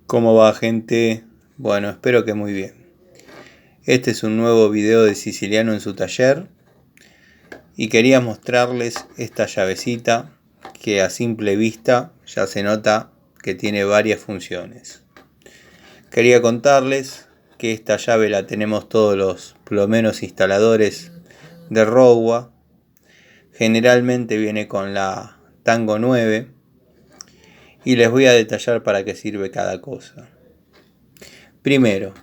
¿Cómo va, gente? Bueno, espero que muy bien. Este es un nuevo video de Siciliano en su taller y quería mostrarles esta llavecita que a simple vista ya se nota que tiene varias funciones. Quería contarles que esta llave la tenemos todos los plomeros instaladores de Rogua. Generalmente viene con la Tango 9 y les voy a detallar para qué sirve cada cosa. Primero,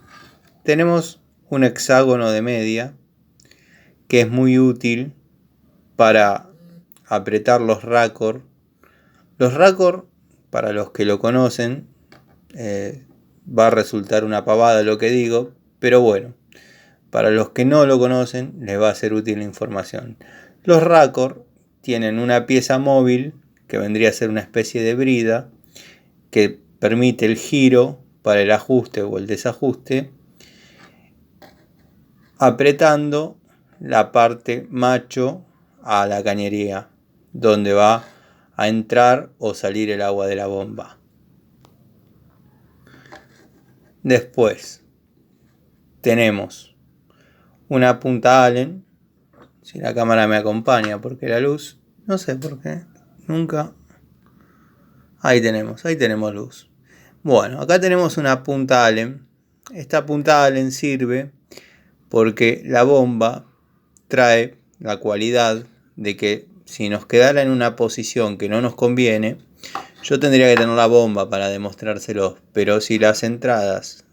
tenemos un hexágono de media que es muy útil para apretar los raccord. Los raccord, para los que lo conocen, va a resultar una pavada lo que digo, pero bueno, para los que no lo conocen les va a ser útil la información. Los raccord tienen una pieza móvil que vendría a ser una especie de brida que permite el giro para el ajuste o el desajuste, apretando la parte macho a la cañería, donde va a entrar o salir el agua de la bomba. Después tenemos una punta Allen, si la cámara me acompaña, porque la luz, no sé por qué, nunca. Ahí tenemos luz. Bueno, acá tenemos una punta Allen. Esta punta Allen sirve porque la bomba trae la cualidad de que si nos quedara en una posición que no nos conviene, yo tendría que tener la bomba para demostrárselos, pero si las entradas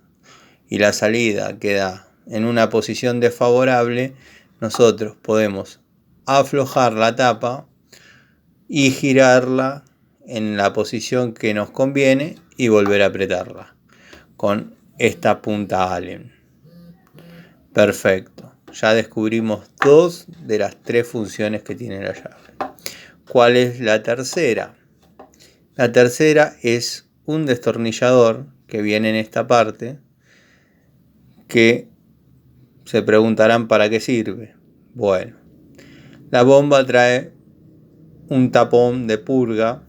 y la salida queda en una posición desfavorable, nosotros podemos aflojar la tapa y girarla en la posición que nos conviene y volver a apretarla con esta punta Allen. Perfecto. Ya descubrimos 2 de las 3 funciones que tiene la llave. ¿Cuál es la tercera? La tercera es un destornillador que viene en esta parte, que se preguntarán para qué sirve. Bueno, la bomba trae un tapón de purga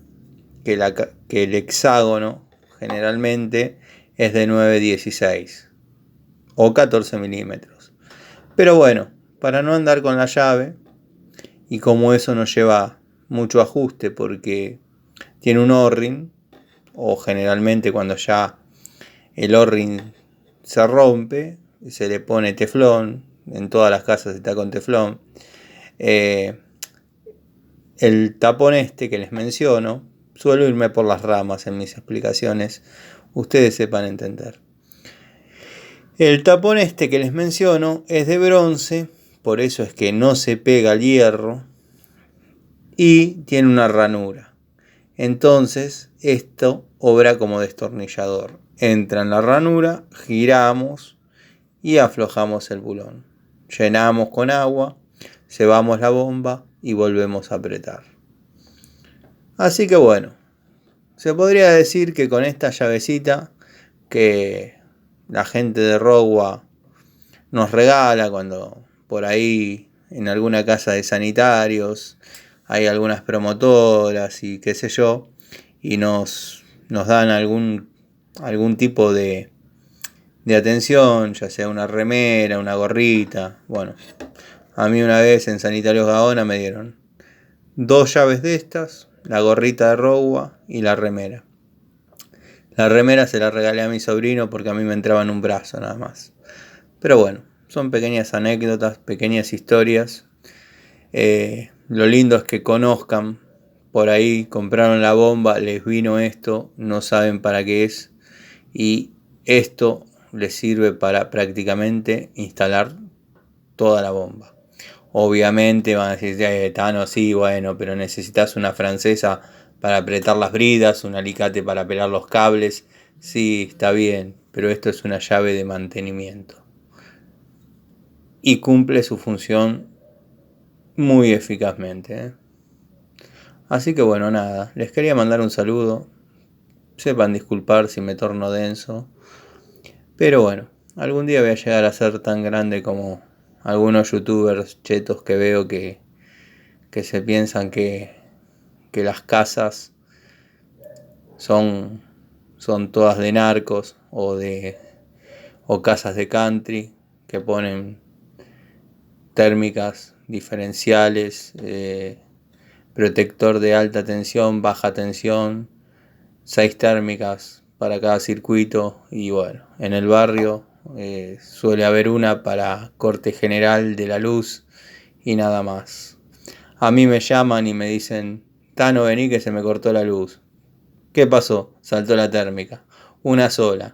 que el hexágono generalmente es de 9,16 o 14 milímetros. Pero bueno, para no andar con la llave, y como eso nos lleva mucho ajuste porque tiene un O-ring, o generalmente cuando ya el O-ring se rompe, se le pone teflón, en todas las casas está con teflón. El tapón este que les menciono, suelo irme por las ramas en mis explicaciones, ustedes sepan entender. El tapón este que les menciono es de bronce, por eso es que no se pega al hierro y tiene una ranura. Entonces esto obra como destornillador. Entra en la ranura, giramos y aflojamos el bulón. Llenamos con agua, cebamos la bomba y volvemos a apretar. Así que bueno, se podría decir que con esta llavecita que la gente de Rogua nos regala cuando por ahí en alguna casa de sanitarios hay algunas promotoras y qué sé yo, y nos dan algún tipo de atención, ya sea una remera, una gorrita. Bueno, a mí una vez en Sanitarios Gaona me dieron 2 llaves de estas, la gorrita de Rogua y la remera. La remera se la regalé a mi sobrino porque a mí me entraba en un brazo nada más. Pero bueno, son pequeñas anécdotas, pequeñas historias. Lo lindo es que conozcan, por ahí compraron la bomba, les vino esto, no saben para qué es, y esto les sirve para prácticamente instalar toda la bomba. Obviamente van a decir, Tano, sí, bueno, pero necesitas una francesa para apretar las bridas, un alicate para pelar los cables. Sí, está bien, pero esto es una llave de mantenimiento y cumple su función muy eficazmente. Así que bueno, nada, les quería mandar un saludo. Sepan disculpar si me torno denso, pero bueno, algún día voy a llegar a ser tan grande como algunos youtubers chetos que veo que se piensan que las casas son son todas de narcos o casas de country que ponen térmicas diferenciales, protector de alta tensión, baja tensión, 6 térmicas para cada circuito. Y bueno, en el barrio suele haber una para corte general de la luz y nada más. A mí me llaman y me dicen: Tano, vení que se me cortó la luz. ¿Qué pasó? Saltó la térmica. Una sola.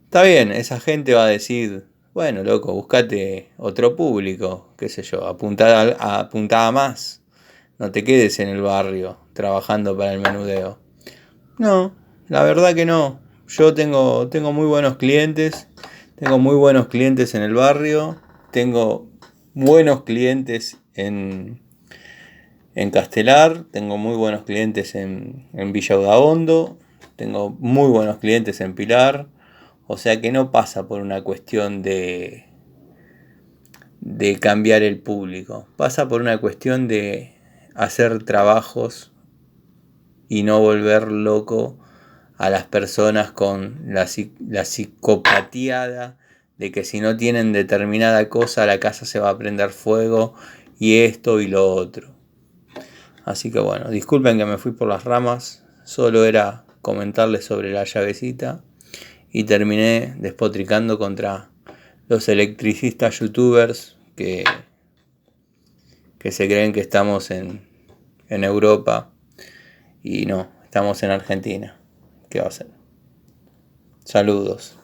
Está bien, esa gente va a decir: bueno, loco, buscate otro público, qué sé yo, apuntá a más. No te quedes en el barrio trabajando para el menudeo. No, la verdad que no. Yo tengo muy buenos clientes. Tengo muy buenos clientes en el barrio. Tengo buenos clientes en Castelar. Tengo muy buenos clientes en Villa Udaondo. Tengo muy buenos clientes en Pilar. O sea que no pasa por una cuestión de cambiar el público. Pasa por una cuestión de hacer trabajos y no volver loco a las personas con la psicopatía de que si no tienen determinada cosa la casa se va a prender fuego y esto y lo otro. Así que bueno, disculpen que me fui por las ramas, solo era comentarles sobre la llavecita y terminé despotricando contra los electricistas youtubers que se creen que estamos en Europa y no, estamos en Argentina. ¿Qué va a ser? Saludos.